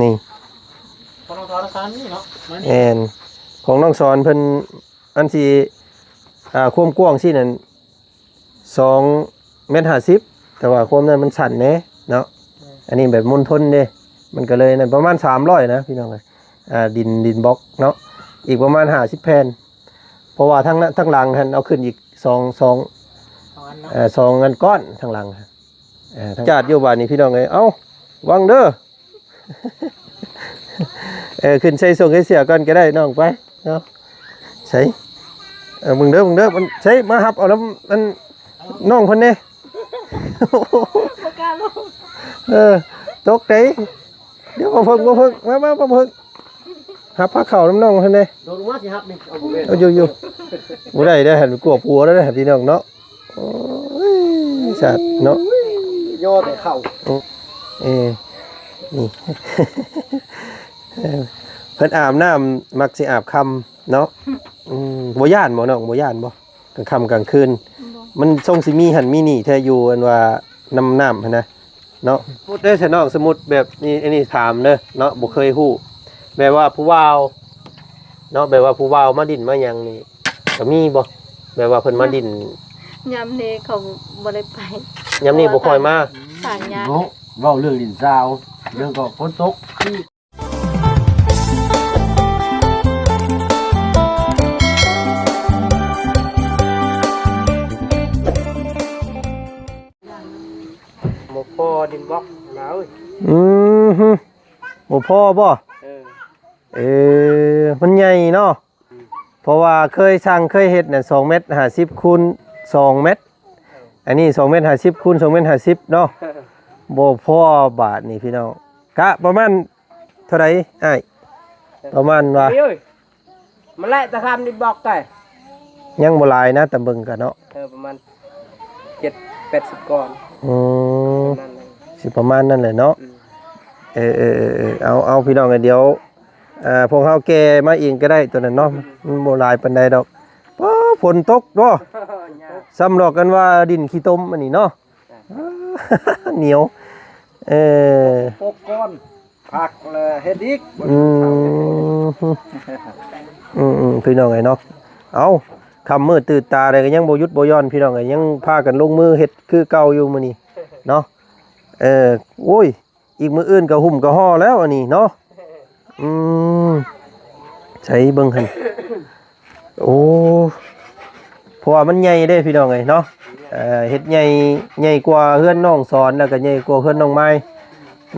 นี่ของน้องสอนสารนี่เนาะแอนของน้องสอนเพิ่นอันสิความกว้างสินั่น2.50 เมตรแต่ว่าความนั้นมันสั่นแหน่เนาะอันนี้แบบมณฑลเด้มันก็เลยนั่นประมาณ300นะพี่น้องเอ้ยดินบล็อกเนาะอีกประมาณ50แผ่นเพราะว่าทั้งหลังหั่นเอาขึ้นอีก2อันก้อนทั้งหลังทั้งจาดอยู่บ้านนี่พี่น้องเอ้ยเอ้าวางเด้อ ขึ้นใส่ส่งให้เสียก่อนก็ได้น้องไปเนาะใส่มึงเด้อมันใส่มาหับเอาน้ำมันน้องเพิ่นเด้ บ่กล้าลง ตกใจเดี๋ยวมาเพิ่งมาเพิ่งหับผ้าเข่าน้ำน้องเพิ่นเด้ โดนว่าสิครับนี่เอาบ่เว้น เอาอยู่บ่ได้ได้อหันกลัวผัวแล้วได้อพี่น้องเนาะโอ้ยสัตว์เนาะ โยนแต่เข่า นี่ เพิ่นอาบน้ำมักสิอาบค่ำเนาะบ่ย่านบ่น้องบ่ย่านบ่กลางค่ำกลางคืนมันทรงสิมีหันมีนี่แท้อยู่อันว่าน้ำหั่นนะเนาะสมมุติเด้อซะน้องสมมุติแบบนี้อันนี้ถามเด้อเนาะบ่เคยฮู้แบบว่าผู้บ่าวเนาะแบบว่าผู้บ่าวมาดินมาหยังนี่ก็มีบ่แบบว่าเพิ่นมาดิน ยามนี้เขาบ่ได้ไป ยามนี้บ่ค่อยมา สร้างยาก เนาะเว้าเรื่องดินซาวเรื่องก็ฝนตกหมกพอดินบล็อกแล้ว ฮึบ่พอบ่มันใหญ่เนาะเพราะว่าเคยเฮ็ดน่ะ2 เมตร 50 คูณ 2 เมตรอันนี้2 เมตร 50 คูณ 2 เมตร 50เนาะบ่พอบาทนี่พี่น้องกะประมาณเท่าไหร่อ้ายประมาณว่า เอ้ยมันแหละตะคำดินบล็อกได้ ยังบ่หลายนะแต่เบิ่งกันเนาะ ประมาณ7-80ก้อน นั่นเลย สิประมาณนั้นแหละเนาะเอาพี่น้องกันเดี๋ยวพวกเฮาแก่มาเองก็ได้ตัวนั้นเนาะมันบ่หลายปานใดดอกฝนตกเนาะซ้ำดอกกันว่าดินขี้ตมอันนี้เนาะเหนียวปกก้อนผักเลยเฮ็ดอีกพี่น้องไงเนาะเอาคำมืดตื่นตาอะไรก็ยังบ่หยุดบ่ย่อนพี่น้องไงยังพากันลงมือเฮ็ดคือเก่าอยู่มื้อนี้เนาะโอ้ยอีกมื้ออื่นก็หุ่มก็ห่อแล้วอันนี้เนาะใช้เบิ่งหั่นโอ้เพราะว่ามันใหญ่เด้พี่น้องไงเนาะเฮ็ดใหญ่กว่าเฮือนน้องสอนแล้วก็ใหญ่กว่าเฮือนน้องไม้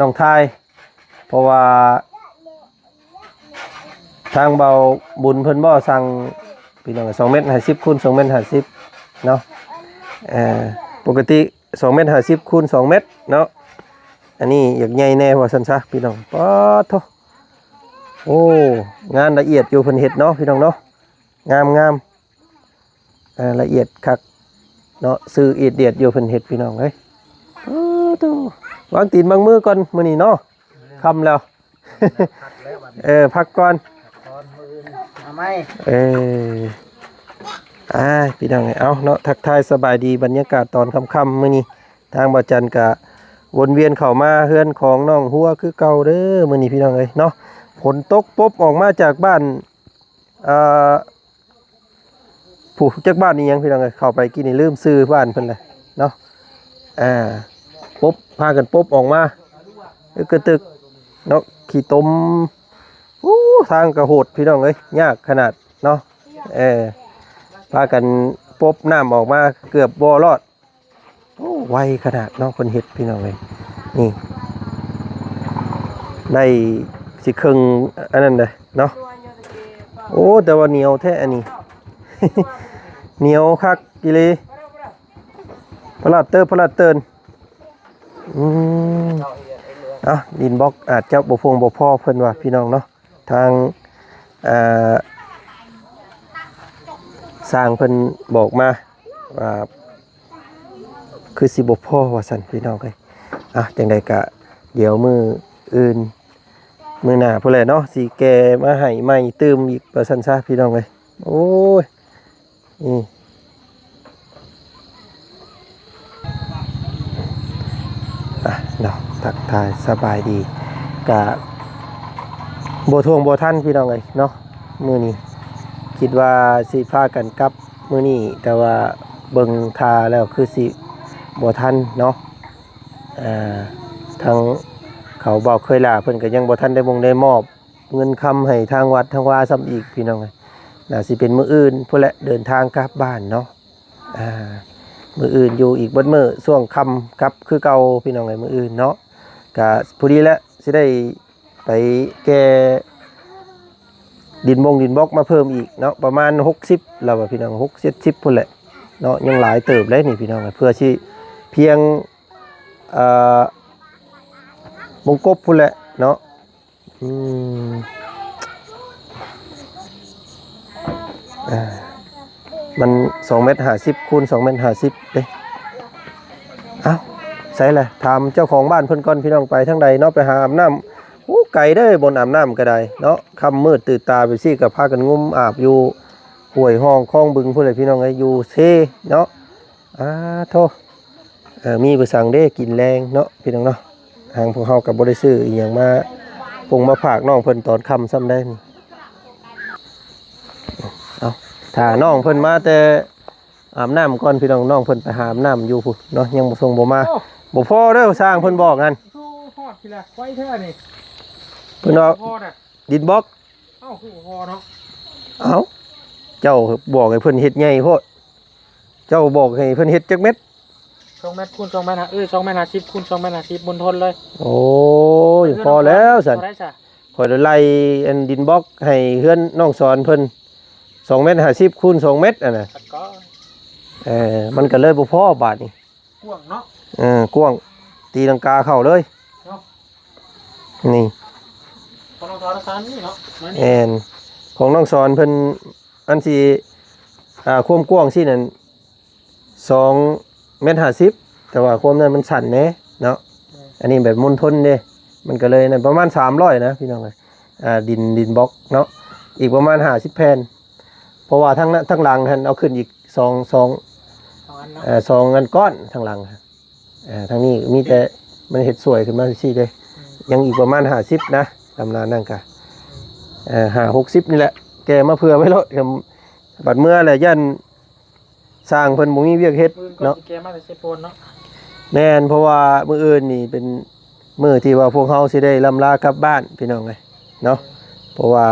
น้องทายเพราะว่าทางเบาบุญเพิ่นบ่สั่งพี่น้อง2 เมตร 50 คูณ 2 เมตร 50เนาะปกติ2 เมตร 50 คูณ 2 เมตรเนาะอันนี้อยากใหญ่แน่ว่าซั่นซะพี่น้องป๊าดโธโอ้งานละเอียดอยู่เพิ่นเฮ็ดเนาะพี่น้องเนาะงามละเอียดคักเนาะซื้อเอียดเดียดอยู่เพิ่นเฮ็ดพี่น้องเอ้ยโธวางตีนบางมือก่อนมื้อนี้เนาะค่ำแล้ว พักก่อนทำไมพี่น้องเอาเนาะทักทายสบายดีบรรยากาศตอนค่ำๆมื้อนี้ทางบ่จันก็วนเวียนเข้ามาเฮือนของน้องหัวคือเก่าเด้อมื้อนี้พี่น้องเอ้ยเนาะฝนตกปุ๊บออกมาจากบ้านผู้จากบ้านนี่ยังพี่น้องเอ้ยเข้าไปกินนี่ลืมซื้อบ้านเพิ่นเลยเนาะปุ๊บพากันปุ๊บออกมาก็ตึกเนาะขี้ตมทางกระโหดพี่น้องเอ้ยยากขนาดเนาะพากันปุ๊บน้ำออกมาเกือบบ่รอดไวขนาดเนาะคนเฮ็ดพี่น้องเอ้ยนี่ได้สิครึ่งอันนั้นเลยเนาะโอ้แต่ว่าเหนียวแท้อันนี้ เหนียวคักกิเลพลาดเตินดินบล็อกอาจจะบ่พงบ่พอเพิ่นว่าพี่น้องเนาะทางสร้างเพิ่นบอกมาว่าคือสิบ่พอว่าซั่นพี่น้องเอ้ยจังได๋ก็เดี๋ยวมื้ออื่นมื้อหน้าพุ่นแหละเนาะสิแกมาให้ใหม่เติมอีกว่าซั่นซะพี่น้องเอ้ยโอ้ยเนาะทักทายสบายดีกะ บ่ทวงบ่ทันพี่น้องเอ้ยเนาะมื้อนี้คิดว่าสิพากันกลับมื้อนี้แต่ว่าเบิ่งท่าแล้วคือสิบ่ทันเนาะทางเขาบอกเคยลาเพิ่นก็ยังบ่ทันได้ได้มอบเงินคำให้ทางวัดทางวาซ้ำอีกพี่น้องเอ้ยน่าสิเป็นมื้ออื่นพุ่นแหละเดินทางกลับบ้านเนาะมื้ออื่นอยู่อีกเบิดมื้อช่วงค่ำกลับคือเก่าพี่น้องเอ้ยมื้ออื่นเนาะก็พอดีแล้วสิได้ไปแก้ดินบล็อกมาเพิ่มอีกเนาะประมาณ60แล้วว่าพี่น้อง60-70พุ่นแหละเนาะยังหลายเติบเลยนี่พี่น้องเพื่อสิเพียงวงกบพุ่นแหละเนาะมัน2.50 เมตรคูณ2.50 เมตรเด้เอ้าใส่เลยถามเจ้าของบ้านเพิ่นก่อนพี่น้องไปทางใดเนาะไปหาอาบน้ำโอ้ไก่เด้อบนอาบน้ำก็ได้เนาะค่ำมืดตื่นตาไปซี่กับพากันงุ้มอาบอยู่ห้วยห้องคลองบึงพุ่นเลยพี่น้องเอ้ยอยู่เซเนาะโทมีไปสั่งเด้กินแรงเนาะพี่น้องเนาะทางพวกเฮาก็บ่ได้ซื้ออีหยังมาปงมาฝากน้องเพิ่นตอนค่ำซ้ำได้นี่เอาถ้าน้องเพิ่นมาแต่อาบน้ำก่อนพี่น้องน้องเพิ่นไปหาอาบน้ำอยู่พุ่นเนาะยังบ่ส่งบ่มาบ่พอเด้อสร้างเพิ่นบอกงั้นฮอดทีละไว้เท่านี่เพิ่นว่าดินบล็อกคือพอเนาะเจ้าบอกให้เพิ่นเฮ็ดใหญ่โพดเจ้าบอกให้เพิ่นเฮ็ดจักเม็ด2 เมตรคูณ2 เมตร2.50 เมตรคูณ2.50 เมตรบนทนเลยโอ้ยพอแล้วสั่นข่อยไล่อันดินบล็อกให้เฮือนน้องสอนเพิ่น2.50 เมตรคูณ2 เมตรน่ะมันก็เลยบ่พอบาดนี่กว้างเนาะกว้างตีลังกาเข้าเลยนี่ของน้องสอนซานนี่เนาะของน้องสอนเพิ่นอันสิความกว้างสินั่น2.50 เมตรแต่ว่าความนั้นมันสั่นแน่เนาะอันนี้แบบมณฑลเด้มันก็เลยนั่นประมาณ300นะพี่น้องเอ้ยดินบล็อกเนาะอีกประมาณ50แผ่นเพราะว่าทั้งหลังท่านเอาขึ้นอีก2อันก้อนทั้งหลังทางนี้มีแต่มันเฮ็ดสวยขึ้นมาซี่เด้ยังอีกประมาณ50นะตำนานนั่นก็60นี่แหละแกมาเผื่อไว้แล้วบัดเมื่อแหละยันสร้างเพิ่นบ่มีเวียกเฮ็ดเนาะแกมาแต่เซโปนเนาะแม่นเพราะว่ามื้ออื่นนี่เป็นมื้อที่ว่าพวกเฮาสิได้ล่ำลากลับบ้านพี่น้องเอ้ยเนาะเพราะว่า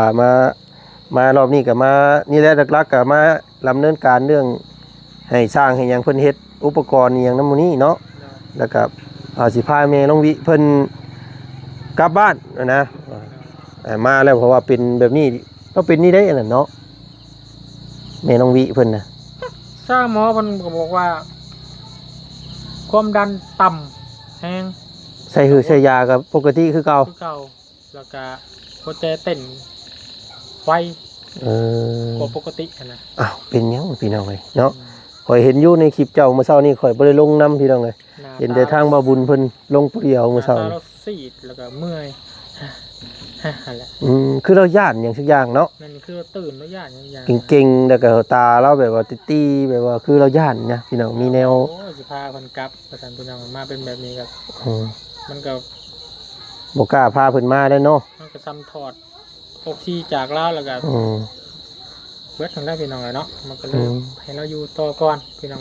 มารอบนี้ก็มานี่แหละหลักๆก็มาดำเนินการเรื่องให้สร้างให้หยังเพิ่นเฮ็ดอุปกรณ์อีหยังนำมื้อนี้เนาะแล้วก็สิพาแม่น้องวิเพิ่นกลับบ้านนะมาแล้วเพราะว่าเป็นแบบนี้ก็เป็นนี่ได้นั่นเนาะแม่น้องวิเพิ่นน่ะถ้าหมอเพิ่นก็บอกว่าความดันต่ำแฮงใส่ยากับปกติคือเก่าแล้วก็หัวใจเต้นไวกว่าปกตินะเป็นหยังพี่น้องเอ้ยเนาะข่อยเห็นอยู่ในคลิปเจ้าเมื่อเช้านี้ข่อยบ่ได้ลงนำพี่น้องเอ้ยเห็นแต่ทางบ่าวบุญเพิ่นลงผู้เดียวเมื่อเช้านี้ซีดแล้วก็เมื่อยนั่นแหละคือเราย่านอย่างสักอย่างเนาะนั่นคือเราตื่นแล้วย่านอย่างเก่งๆแล้วก็ตาเราแบบว่าตี้ๆแบบว่าคือเราย่านนะพี่น้องมีแนวโอ้สิพาเพิ่นกลับประสานพี่น้องมาเป็นแบบนี้ครับมันก็บ่กล้าพาเพิ่นมาได้เนาะมันก็ซ้ำถอด64จากลาวแล้วก็เบิดทางได้พี่น้องเลยเนาะมันก็เลยให้เราอยู่ต่อก่อนพี่น้อง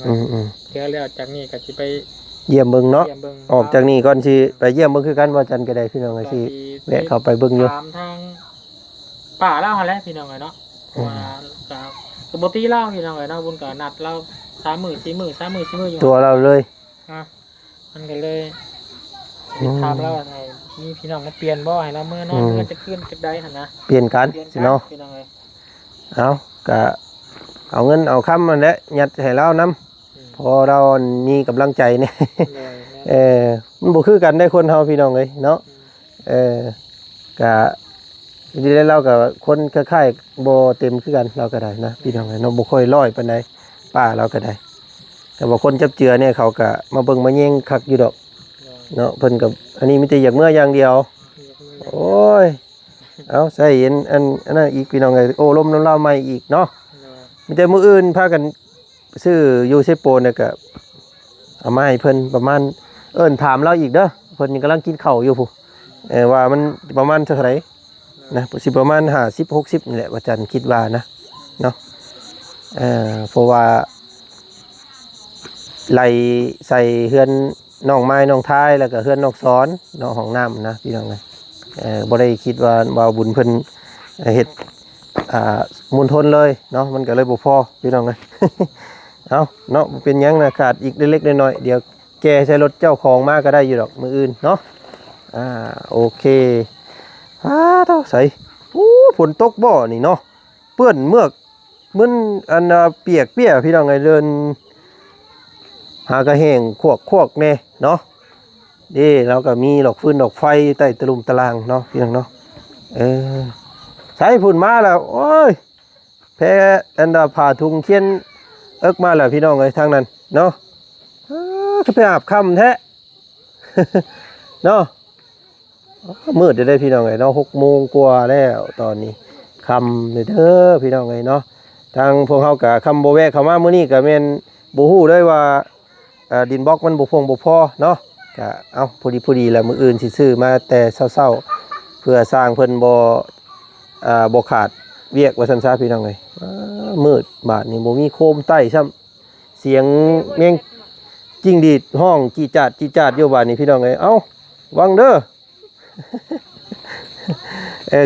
เดี๋ยวแล้วจากนี้ก็สิไปเยี่ยมเบิ่งเนาะออกจากนี้ก่อนสิไปเยี่ยมเบิ่งคือกันว่าจันก็ได้พี่น้องสิแวะเข้าไปเบิ่งอยู่ถามทางป่าเล่าหั่นแหละพี่น้องเลยเนาะว่าก็บ่ตีเล่าพี่น้องเลยเนาะบุญก็นัดเรา3 มื้อ 4 มื้อ3 มื้อ 4 มื้ออยู่ตัวเราเลยมันก็เลยถามเราว่าไงมีพี่น้องมาเปลี่ยนบ่ให้เรามื้อนอนเงินจะขึ้นจะได้หั่นนะเปลี่ยนกันสิเนาะพี่น้องเอ้ยก็เอาเงินเอาคำมันแหละยัดให้เรานำพอเรามีกำลังใจเนี่ยมันบ่คือกันได้คนเฮาพี่น้องเอ้ยเนาะก็ดีแล้วเราก็คนคล้ายๆบ่เต็มคือกันเราก็ได้นะพี่น้องเอ้ยเนาะบ่ค่อยร้อยปานใดป้าเราก็ได้แต่ว่าคนจับเจือเนี่ยเขาก็มาเบิ่งมาแย่งคักอยู่ดอกเนาะเพิ่นกับอันนี้มีแต่อยากเมื่ออย่างเดียวโอ้ยเอาใส่อันนั้นอีกพี่น้องเอ้ยโอ้ลมน้ำเล่าใหม่อีกเนาะมีแต่มื้ออื่นพากันซื้อยูเซโปเนี่ยก็เอามาให้เพิ่นประมาณถามเราอีกเด้อเพิ่นกำลังกินข้าวอยู่พู่ว่ามันประมาณเท่าไหร่ นะสิประมาณ50-60นี่แหละว่าจันคิดว่านะเนาะเพราะว่าไหลใส่เฮือนน้องไม้น้องท้ายแล้วก็เฮือนนอกซ้อนน้องห้องน้ำนะพี่น้องเลยบ่ได้คิดว่าบ่าวบุญเพิ่นเฮ็ดมุนทนเลยเนาะมันก็เลยบ่พอพี่น้องเลย เอาเนาะเป็นหยังนะขาดอีกเล็กๆน้อยๆเดี๋ยวแกใช้รถเจ้าของมาก็ได้อยู่ดอกมืออื่นเนาะโอเคเท่าใส่ฝนตกบ่นี่เนาะเปื้อนเมือกมันอันเปียกเปียพี่น้องไงเดินหากระแหงขวกแน่เนาะนี่เราก็มีดอกฟืนดอกไฟใต้ตะลุมตะลางเนาะพี่น้องเนาะใช้ฝุ่นมาแล้วโอ้ยแพ้อันผ่าทุงเขียนเอิกมาแล้วพี่น้องเลยทางนั้นเนาะก็ไปอาบค่ำแท้ เนาะมืดได้พี่น้องเลยเนาะ6 โมงกว่าแล้วตอนนี้ค่ำเลยเด้อพี่น้องเลยเนาะทางพวกเขากับคำโบแวะเข้ามามื้อนี้ก็แม่นบ่ฮู้ด้วยว่าดินบล็อกมันบ่พอเนาะก็เอาพอดีแล้วมื้ออื่นสิซื้อมาแต่เช้าๆเพื่อสร้างเพิ่นบ่ขาดเวียกว่าซั่นซะพี่น้องเอ้ยมืดบาดนี้บ่มีโคมใต้ซ้ำเสียงแมงจิ้งดีดห้องจีจาดอยู่บาดนี้พี่น้องเอ้ยเอ้าวังเด้อ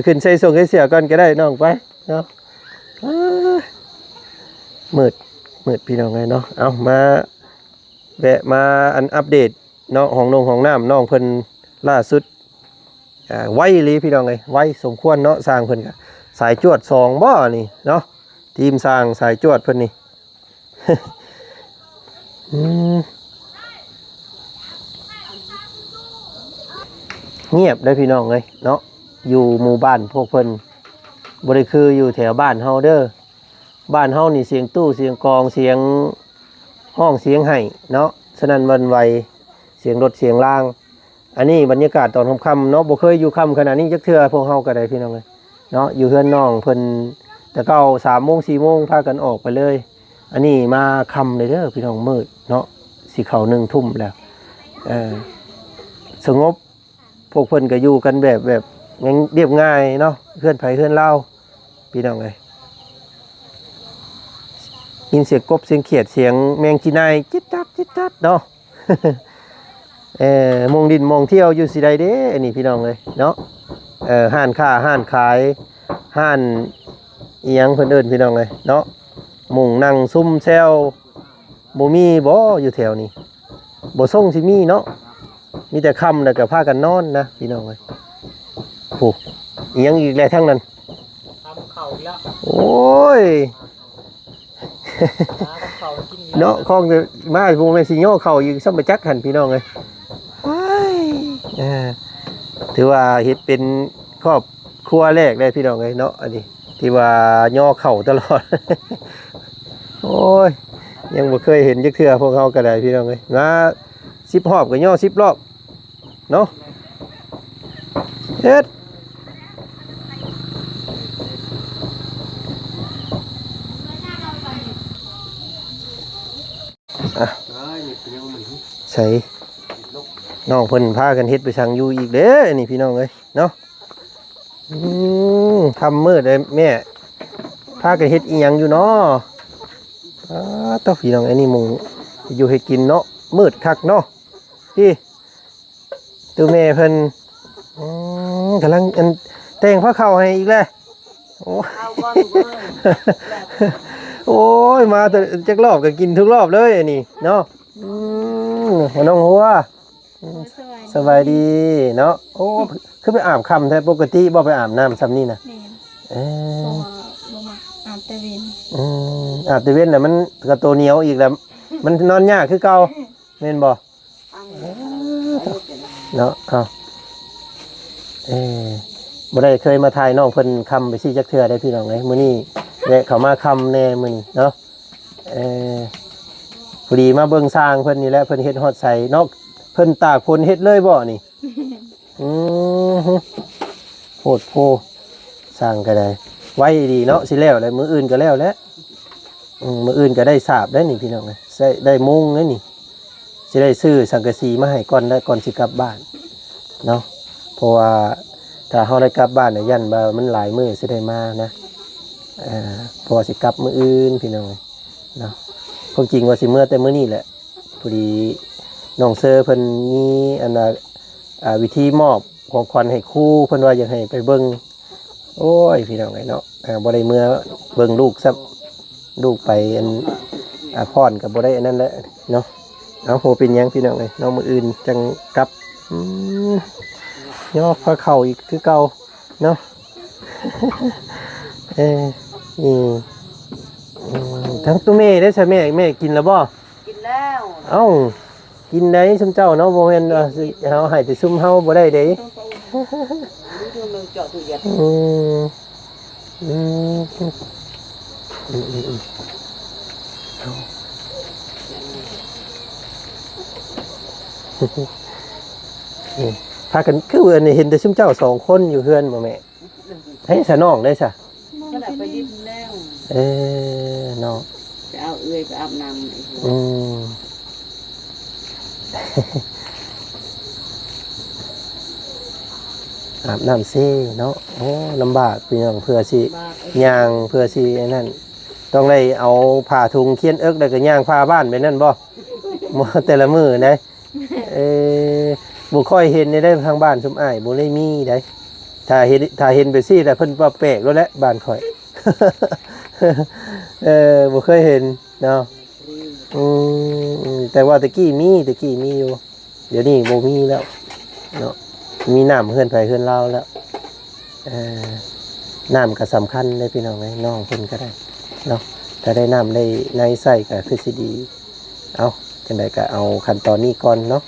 ขึ้นใส่ส่งให้เสียก่อนก็ได้น้องไปเนาะมืดพี่น้องเอ้ยเนาะเอามาแวะมาอัปเดตเนาะของน้ำน้องเพิ่นล่าสุดไว้ลีพี่น้องเอ้ยไว้สมควรเนาะสร้างเพิ่นก็สายจวด2บ่นี่เนาะทีมสร้างสายจวดเพิ่นนี่ เงียบได้พี่น้องเลยเนาะอยู่หมู่บ้านพวกเพิ่นบ่ได้คืออยู่แถวบ้านเฮาเด้อบ้านเฮานี่เสียงตู้เสียงกลองเสียงห้องเสียงไห้เนาะฉะนั้นวันไหวเสียงรถเสียงล่างอันนี้บรรยากาศตอนค่ำๆเนาะบ่เคยอยู่ค่ำขนาดนี้จักเทื่อพวกเฮาก็ได้พี่น้องเลยเนาะอยู่เฮือนน้องเพิ่นแต่เก้า3 โมง 4 โมงพากันออกไปเลยอันนี้มาค่ำเลยเด้อพี่น้องมืดเนาะสิเข้า1 ทุ่มแล้วสงบพวกเพิ่นก็อยู่กันแบบเรียบง่ายเนาะเพื่อนไผเพื่อนเล่าพี่น้องเลยยินเสียงกบเสียงเขียดเสียงแมงจีนายจิ๊ดจัดเนาะ มองดินมองเที่ยวอยู่สิใดเด้อันนี้พี่น้องเลยเนาะห้านค้าห้านขายห้านอีหยังเพิ่นเอิ้นพี่น้องเลยเนาะมุงนั่งซุ่มแซวบ่มีบ่อยู่แถวนี้บ่ส่งสิมีเนาะมีแต่ค่ำแล้วก็พากันนอนนะพี่น้องเลยโอ้อีหยังอีกแล้วทั้งนั้น ทำเข่าอีกแล้ว โอ้ย ทำเข่ากินอีกแล้ว เนาะคองมาพวกแม่สิโยเข่าอยู่ซ้ำไปจักหันพี่น้องเลยถือว่าเฮ็ดเป็นครอบครัวแรกได้พี่น้องเลยเนาะอันนี้ที่ว่าย่อเข่าตลอด โอ้ยยังบ่เคยเห็นจักเทื่อพวกเขาก็ได้พี่น้องเลยมา10 รอบก็ย่อ10 รอบเนาะเฮ็ดใส่น้องเพิ่นพากันเฮ็ดไปสั่งอยู่อีกเด้อนี่พี่น้องเอ้ยเนาะค่ำมืดเลยแม่พากันเฮ็ดอีหยังอยู่เนาะต้องพี่น้องไอ้นี่มุงอยู่ให้กินเนาะมืดคักเนาะพี่ตัวแม่เพิ่นกำลังแต่งผ้าเข้าให้อีกแล้วโอ้โอ้ยมาแต่จักรอบก็กินทุกรอบเลยอันนี้เนาะน้องหัวสบายดีเนาะโอ้คือไปอาบค่ำแท้ปกติบ่ไปอาบน้ำซ้ำนี่นะลงมาอาบแต่เวน อาบแต่เว้นน่ะมันกระโตเหนียวอีกแล้วมันนอนยากคือเก่าแม่นบ่เนาะบ่ได้เคยมาถ่ายน้องเพิ่นคำไปสิจักเทื่อได้พี่น้องเอ้ยมื้อนี้แวะเข้ามาคำแน่มื้อนี้เนาะพอดีมาเบิ่งสร้างเพิ่นนี่แหละเพิ่นเฮ็ดฮอดใส่เนาะเพิ่นตากฝนเฮ็ดเลยบ่นี่โหดโพสร้างก็ได้ไว้ดีเนาะสิแล้วเลยมื้ออื่นก็แล้วแหละมื้ออื่นก็ได้สาบได้นี่พี่น้องเอ้ยได้มุงได้นี่สิได้ซื้อสังกะสีมาให้ก่อนได้ก่อนสิกลับบ้านเนาะเพราะว่า ถ้าเฮาได้กลับบ้านน่ะยันว่ามันหลายมื้อสิได้มานะเพอสิกลับมื้ออื่นพี่น้องเนาะความจริงว่าสิเมื่อแต่มื้อนี้แหละพอดีน้องเซอร์เพิ่นมีอันน่ะวิธีมอบของขวัญให้ครูเพิ่นว่าอยากให้ไปเบิ่งโอ้ยพี่น้องเนาะบ่ได้เมื่อเบิ่งลูกซับลูกไปอันพรก็บ่ได้อันนั้นแหละเนาะเอาโหเป็นหยังพี่น้องเอ้ยน้องมื้ออื่นจังกลับย่อพาเข้าอีกคือเก่าเนาะทั้งตัวแม่ได้ใช่แม่กินแล้วบ่กินแล้ว เอ้ากินได้ซุมเจ้าเนาะบ่แม่นว่าสิเฮาให้แต่ซุมเฮาบ่ได้เด้ ดูมึงเจาะตู้เย็นพากันคืออันนี้เห็นแต่ซุมเจ้า2คนอยู่เฮือนบ่แม่ให้สะน้องได้ซะ ก็ได้ไปดิ้นแล้ว เนาะ ไปเอาเอื้อยไปอาบน้ำอาบน้ำซิเนาะโอ้ลำบากพี่น้องเพื่อสิย่างเพื่อสินั่นต้องได้เอาผ้าถุงเคียนเอิกแล้วก็ย่างผ้าบ้านไปนั่นบ่มื้อแต่ละมื้อได้บ่ค่อยเห็นได้ทางบ้านซุมอ้ายบ่ได้มีได้ถ้าเห็นไปซี่แต่เพิ่นว่าแปลกแล้วแหละบ้านข่อย บ่เคยเห็นเนาะแต่ว่าตะกี้มีอยู่เดี๋ยวนี้บ่มีแล้วเนาะมีน้ำเฮือนไผเฮือนเราแล้วน้ำก็สำคัญเลยพี่น้องน้องเพิ่นก็ได้เนาะถ้าได้น้ำได้ในใส่ก็คือสิดีเอาจังไดก็เอาขั้นตอนนี้ก่อนเนาะ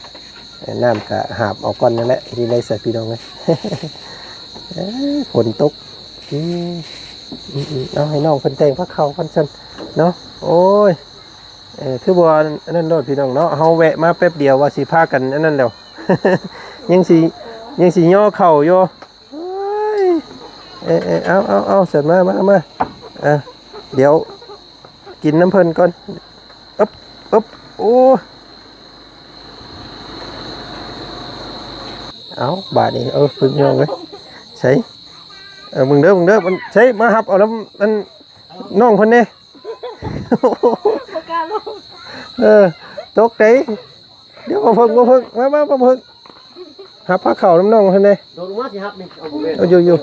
น้ำก็หาบเอาก่อนนั่นแหละที่ได้ใส่พี่น้องเลย ฝนตกเอาให้น้องเพิ่นแต่งพระเขาพันซั่นเนาะโอ้ยคือบ่อันนั้นโลดพี่น้องเนาะเฮาแวะมาแป๊บเดียวว่าสิพากันอันนั้นแล้ว ยังสิย่อเข่าอยู่เอาเสร็จมาเดี๋ยวกินน้ำเพิ่นก่อนอึ๊บโอ้เอาบาดนี้พึ่งย่องเลยใช่มึงเด้อมันใช่มาหับเอาแล้วมันน้องเพิ่นเด้ตกใจเดี๋ยวมาเพิ่งมาเพิ่งหับผ้าเข่าน้ำน้องเพิ่นเด้โดนว่าสิฮับนี่เอาอยู่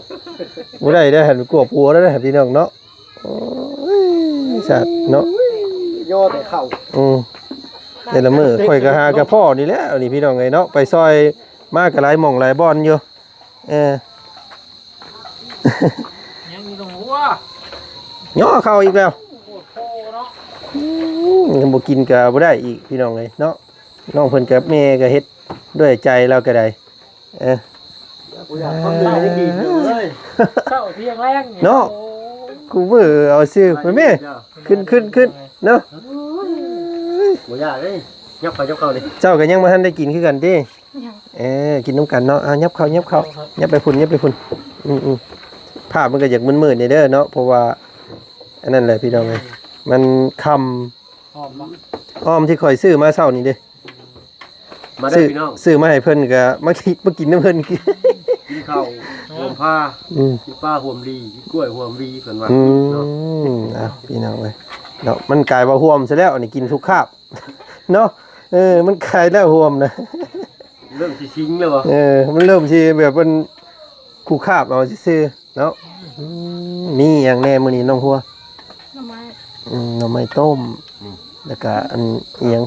บ่ได้เด้อหันกลัวปัวแล้วเด้อพี่น้องเนาะโอ้ยสัตว์เนาะย่อแต่เข่าแต่ละมื้อข่อยก็หากับพ่อนี่แหละนี่พี่น้องไงเนาะไปซอยมาก็หลายหม่องหลายบ่อนอยู่ยังมีตรงหัวย่อเข้าอีกแล้วโคตรโคเนาะยังบ่กินก็บ่ได้อีกพี่น้องเอ้ยเนาะน้องเพิ่นกับแม่ก็เฮ็ดด้วยใจเราก็ได้กูอยากทำได้ดีเลยเศร้าเที่ยงแรงเนาะกูมือเอาซื้อไปแม่ขึ้นเนาะบ่อยากเลยยับเข้าดิเจ้าก็ยังบ่ทันได้กินคือกันติกินน้ำกันเนาะยับเข้ายับไปพุ่นภาพมันก็อยากมืดๆนี่เด้อเนาะเพราะว่าอันนั้นแหละพี่น้องเอ้ยมันคำอ้อมที่ข่อยซื้อมาเช้านี่เด้มาได้พี่น้องซื้อมาให้เพิ่นก็มากินน้ำเพิ่นกินข้าวห่มผ้ากินปลาห่วมดีกินกล้วยห่วมดีเพิ่นว่าเนาะพี่น้องเอ้ยเนาะมันกลายว่าห่วมซะแล้วนี่กินทุกคาบเนาะมันกลายแล้วห่วมนะเริ่มสิชิงแล้วบ่มันเริ่มสิแบบมันคู่คาบเอาซื่อๆเนาะมีหยังแน่มื้อนี้น้องหัวหน่อไม้ต้มแล้วก็อันอีหยัง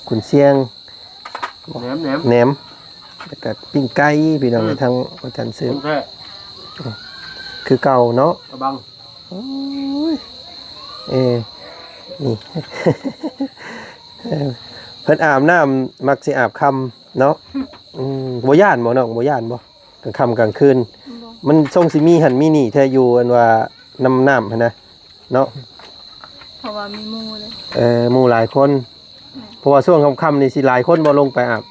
ขุนเชียงแหนมแล้วก็ปิ้งไก่พี่น้องทั้งอาจารย์ซื้อคือเก่าเนาะกระบังนี่ เพิ่นอาบน้ำมักสิอาบค่ำเนาะบ่ย่านบ่น้องบ่ย่านบ่กลางค่ำกลางคืนมันทรงสิมีหันมีนี่แท้อยู่อันว่าน้ำหั่นนะเนาะเพราะว่ามีหมู่เลยหมู่หลายคนเพราะว่าช่วงค่ำๆนี่สิหลายคนบ่ลงไปอาบ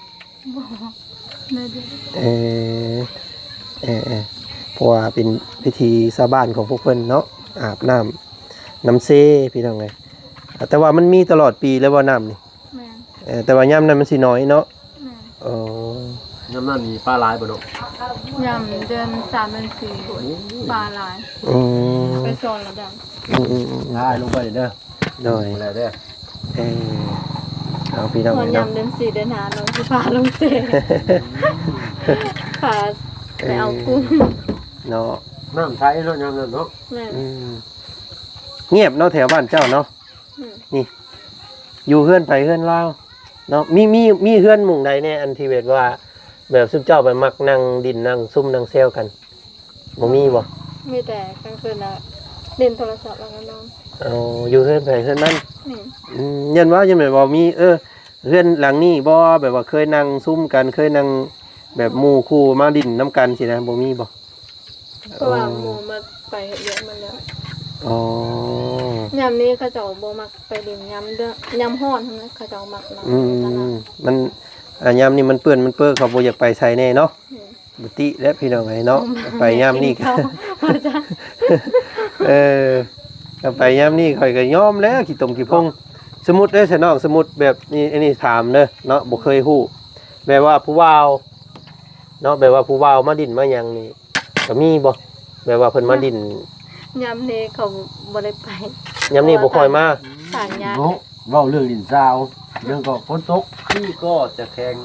เพราะว่าเป็นพิธีชาวบ้านของพวกเพิ่นเนาะอาบน้ำเซพี่น้องไงแต่ว่ามันมีตลอดปีแล้วว่าน้ำนี่แต่ว่ายามนั้นมันสิน้อยเนาะ ยำนั่นมีปลาลายบ่เนาะ ยำเดือน3เดือน4ปลาหลาย อืม ไปโซนระดับ ลายลงไปเด้อ โดย อะไรเด้อ เออเอาพี่น้อง ตอน เนาะ ยำเดือน4เดือน5เราสิพาลงเซพาไปเอากุ้ง เนาะ น้ำใช้เนาะยำนั่นเนาะ แม่ อืมเงียบเนาะแถวบ้านเจ้าเนาะ นี่อยู่เฮือนไปเฮือนลาวเนาะมีเฮือนหมู่ใดแน่อันที่แบบว่า แบบซุมเจ้าไปมักนั่งดินนั่งซุ่มนั่งเซลกันบ่มีบ่ มีแต่กลางคืนน่ะเล่นโทรศัพท์แล้วก็นอน เอาอยู่เฮือนไปเฮือนมัน นี่ ยันว่ายังแบบบ่มีเฮือนหลังนี้บ่แบบว่าเคยนั่งซุ่มกันเคยนั่งแบบหมู่คู่มาดินน้ำกันสินะบ่มีบ่ เพราะว่าหมู่มาไปเยอะมาแล้ว อ๋อย ำนี้เขาเจ้าบ่มักไปดินยำเด้อยำฮ้อนทั้งนั้นเขาเจ้ามักนอน อื ตลาด มมันยามนี้มันเปื้อนมันเปื้อเขาบ่อยากไปใส่แน่เนาะบุติและพี่น้องไงเนาะไปยามนี้ก็ ว่าจ้ะ ก็ไปยามนี้ข่อยก็ยอมแล้วขี้ตมขี้พงสมมุติเด้อซะน้องสมมุติแบบนี้อันนี้ถามเด้อเนาะบ่เคยฮู้แบบว่าผู้บ่าวเนาะแบบว่าผู้บ่าวมาดินมาหยังนี่ก็มีบ่แบบว่าเพิ่นมาดิน ยำนี้เขาบ่ได้ไป ยามนี้บ่ค่อยมา สางยา เนาะเว้าเรื่องดินซาวเรื่องก็ฝนตกที่ก็จะแข็ง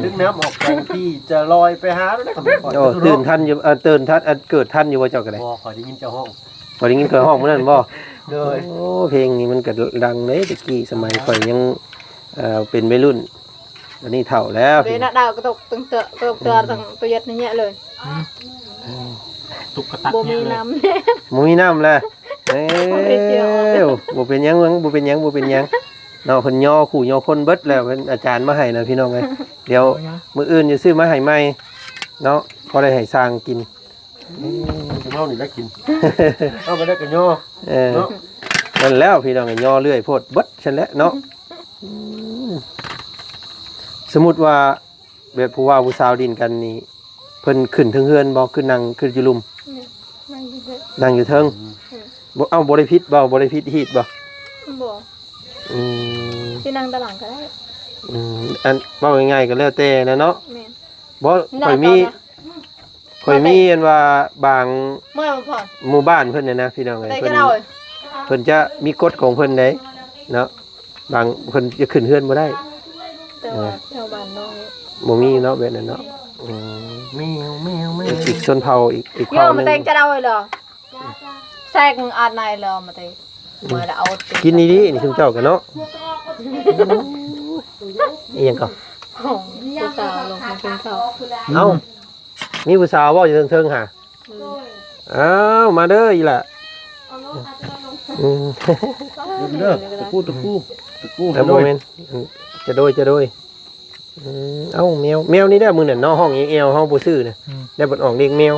ดึงน้ำออกแข็งที่จะลอยไปหาแล้วนะ โอ้ตื่นทันอยู่ตื่นทันเกิดทันอยู่บ่เจ้าก็ได้ บ่ขอได้ยินเจ้าห้อง บ่ได้ยินเกิดห้องมื้อนั้นบ่ โดย โอ้เพลงนี้มันก็ดังเลยตะกี้สมัยข่อยยังเป็นวัยรุ่นอันนี้เฒ่าแล้ว เดี๋ยวน่ะดาวกระตกตึงเตอะกระตกเตอะตั้งตัวยัดนี่แยะเลย ตุกกระตัก บ่ เนี่ มี ยเลย น้ำเนี่ย บ่มีน้ำแล้วเอ้ บ่ได้เกี่ยว บ่เป็นหยังบ่เป็นหยังบ่เป็นหยังเนาะเพิ่นย่อขู่ย่อคนเบิดแล้วเพิ่นอาจารย์มาให้นะพี่น้องเอ้ยเดี๋ยวมื้ออื่นจะซื้อมาให้ใหม่เนาะพอได้ให้สร้างกิน จะเมานี่ได้กินเอาไปได้กันย่อ เนาะ นั่นแล้วพี่น้องเอ้ยย่อเรื่อยโพดเบิดซั่นแหละเนาะสมมุติว่าแบบผู้ว่าผู้สาวดินกันนี่เพิ่นขึ้นเทิงเฮือนบ่ขึ้นนั่งขึ้นอยู่ลุม นั่งอยู่เด้อ นั่งอยู่เทิงบ่เอาบ่ได้พิษบ่บ่ได้พิษฮีดบ่ บ่ อืม ที่นั่งด้านหลังก็ได้ อันเว้าง่ายๆก็แล้วแต่นะเนาะ แม่น บ่ข่อยมีอันว่าบาง เมื่อผ่อน หมู่บ้านเพิ่นน่ะนะพี่น้องเอ้ย ได้ เพิ่ ก็ น เอาเลย เพิ่นจะมีกฎของเพิ่นเด้เนาะบางเพิ่นจะขึ้นเฮือนบ่ได้ แต่ว่าแถวบ้านน้อง บ่มีเนาะแบบนั้นเนาะอืม แมว อีกชนเผ่าอีก ย่อ เผ่าห มา นึง แต่งจะเอาเลยเหรอแซงอาดนายเลยมาแต่มาแล้วเอา กินดีๆนี่ชุมเจ้ากันเนาะอีหยังก็ ของผู้สาวลงมากินข้าว เอ้ามีผู้สาวเว้าอยู่เทิงๆหาอ้าวมาเด้ออีหล่ะอืม เด้อตะปู แล้วโมเมนต์จะโดยเอ้าแมวนี่ได้มือนั่นเนาะห้องเอวห้องบ่ซื้อน่ะได้บ่ออกเรียกแมว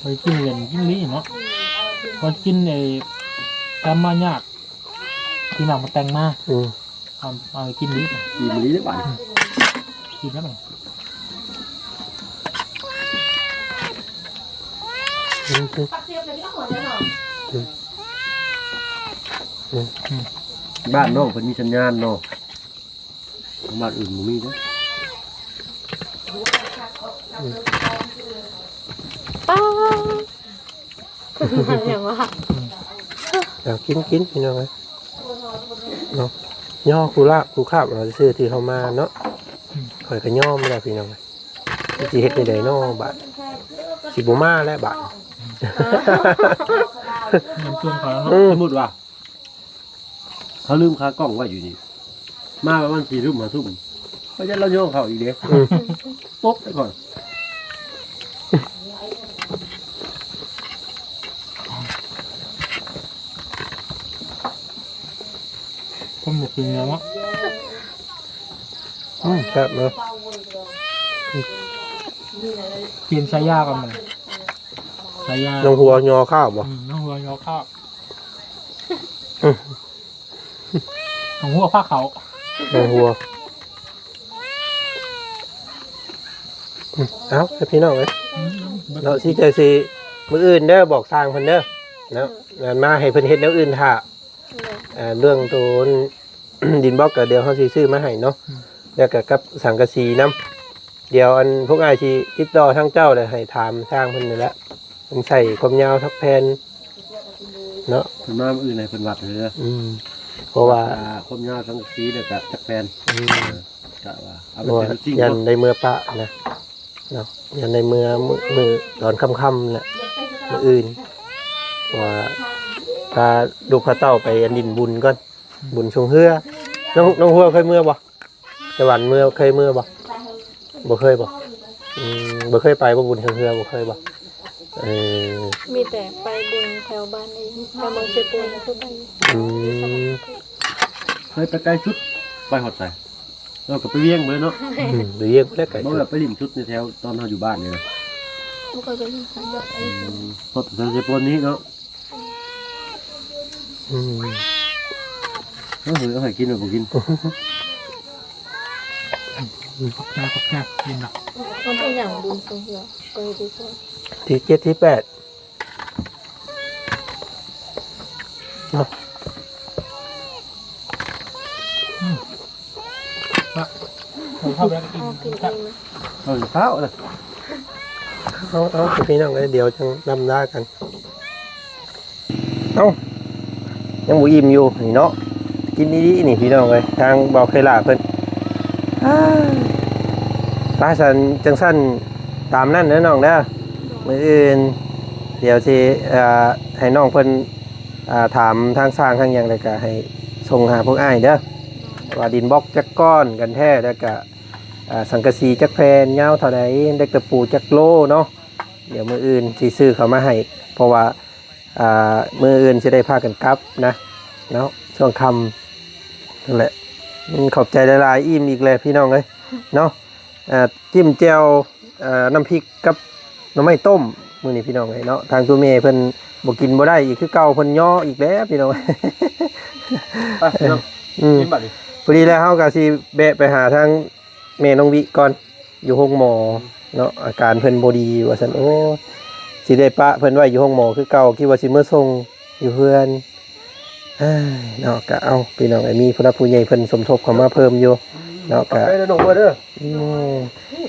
ไปกินเหรียญกินนี้เนาะพอกินไอ้ตามมายากที่หนังมาแต่งมา เอากินนี้ กินนี้ได้ป่ะ กินแล้วมั้ง บ้านน้องเพิ่นมีสัญญาณเนาะบ้านอื่นบ่มีเด้อ ป้าอย่างว่า เอากินพี่น้องเอ้ยเนาะย่อคูคาบเราซื้อที่เขามาเนาะข่อยก็ย่อไม่ได้พี่น้องเอ้ยสิเฮ็ดได้เนาะบาดสิบ่มาแล้วบาด มันชวนเขาแล้ว สมมุติว่าเขาลืมคากล้องไว้อยู่นี่มาประมาณ4 ทุ่ม 5 ทุ่มเขาจะเราโยงเขาอีกเด้ปุ๊บไปก่อน ผมบอกกินแล้วว่า ครับเนาะ เปลี่ยนสายยากันมันสายยา ลงหัวยอข้าวบ่ น้องหัวยอข้าวน้องหัวผ้าเขา ลงหัวเอ้าให้พี่น้องเอ้ยเนาะสิใจสิมื้ออื่นเด้อบอกสร้างเพิ่นเด้อเนาะงานมาให้เพิ่นเฮ็ดแนวอื่นท่าเรื่องตัว ดินบล็อกก็เดี๋ยวเฮาสิซื้อมาให้เนาะแล้วก็กับสังกะสีนํเดี๋ยวอันพวกอ้ายสิติดต่อทางเจ้าเลยให้ถามทางเพิ่นนี่แหละเพิ่นใส่ความยาวทักแผ่นเนาะ เพิ่นมามื้ออื่นให้เพิ่นวัดเลยเด้อ เพราะว่า ความยาวทั้งสีแล้วก็จักแฟนกะว่าเอาไป ว่า เป็นจริง ยัน เนาะ ในเมื่อปะนะเนาะยันในเมื่อมือตอนค่ำๆแหละมื้ออื่นว่าพาลูกพาเต้าไปอันดินบุญก่อนบุญชงเฮือน้องหัวเคยเมื่อบ่สวรรค์เมื่อเคยเมื่อบ่บ่เคยบ่บ่เคยไปบ่บุญชงเฮือบ่เคยบ่มีแต่ไปบุญแถวบ้านเองแถวเมืองเซปูนคือไป เคยไปไกลชุดไปฮอดไสเราก็ไปเวียงเบิ่เนาะ หรือเรียกแล้วไก่ บ่แบบไปริมชุดในแถวตอนเฮาอยู่บ้านนี่นะ บ่เคยไปเล่นสาย ฮอดแถวเจปนนี้เนาะเอาให้กินหรือบ่กิน ขอบใจกินหรอก มันเป็นอย่างบุญทรงเหือก็เลยไปช่วย ที่7ที่8เนาะ ผมเข้าไปแล้วก็กิน กิน ค เอ รับ งนะ เอาข้าวนะ เอาพี่น้องเลยเดี๋ยวจังนำหน้ากันเอายังบ่อิ่มอยู่นี่เนาะกินดีๆนี่พี่น้องเลยทางบอกเคยลาเพิ่นป้าสันจังสั้นตามนั่นนะน้องเด้อมื้ออื่นเดี๋ยวสิให้น้องเพิ่นถามทางสร้างทางหยังแล้วก็ให้ส่งหาพวกอ้ายเด้อว่าดินบล็อกจักก้อนกันแท้แล้วก็สังกะสีจักแผ่นยาวเท่าใดเด็กตะปูจักโลเนาะเดี๋ยวมื้ออื่นสิซื้อเขามาให้เพราะว่ามื้ออื่นสิได้พากันกลับนะเนาะช่วงค่ำนั่นแหละขอบใจหลายๆอิ่มอีกแล้วพี่น้องเอ้ยเนาะจิ้มแจ่วน้ำพริกกับหน่อไม้ต้มมื้อนี้พี่น้องเอ้ยเนาะทางตัวแม่เพิ่นบ่กินบ่ได้อีกคือเก่าเพิ่นย่ออีกแล้วพี่น้อง ไปเนาะกินบัดนี้ พอดีแล้วเฮาก็สิแบะไปหาทางแม่น้องวิก่อนอยู่ห้องหมอเนาะอาการเพิ่นบ่ดีว่าซั่นโอ้สิได้ปะเพิ่นไว้อยู่ห้องหมอคือเก่าคิดว่าสิมื้อส่งอยู่เฮือนเนาะก็เอาพี่น้องไอ้มีผู้รับผู้ใหญ่เพิ่นสมทบเข้ามาเพิ่มอยู่เนาะก็ ไปเด้อน้องบ่เด้อ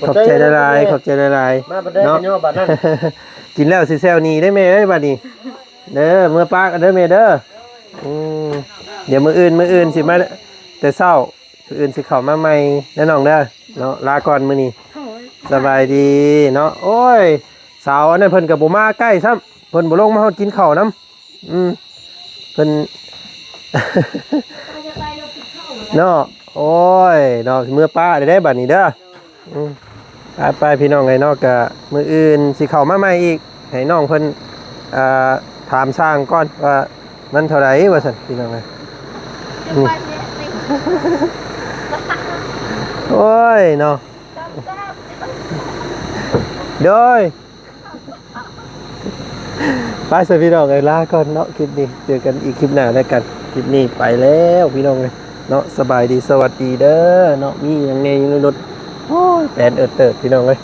ขอบใจหลายๆขอบใจหลาย มาบัดได้กันย่อบัดนั้น ๆ กินแล้วสิแซวหนี้ได้แม่เอ้ยบัดนี้เด้อมื้อปากเด้อแม่เด้อเดี๋ยวมื้ออื่นสิมาแต่เช้ามื้ออื่นสิเข้ามาใหม่แน่น้องเด้อเนาะลาก่อนมื้อนี้สบายดีเนาะโอ้ยสาวอันนั้นเพิ่นก็บ่มาใกล้ซ้ำเพิ่นบ่ลงมาเฮากินข้าวนํเพิ่น เนาะโอ้ยเนาะมื้อป้าได้บัดนี้เด้อไปพี่น้องไอ้เนาะก็มื้ออื่นสิเข้ามาใหม่อีกให้น้องเพิ่นถามสร้างก่อนว่ามันเท่าไหร่ว่าซั่นพี่น้องเอ้ยโอ้ยเนาะโดยไปสิพี่น้องเอ้ยลาก่อนเนาะคลิปนี้เจอกันอีกคลิปหน้าแล้วกันคลิปนี้ไปแล้วพี่น้องเอ้ยเนาะสบายดีสวัสดีเด้อเนาะมีหยังแน่อยู่ในรถโอ้ยแปลนเอิดเติดพี่น้องเอ้ย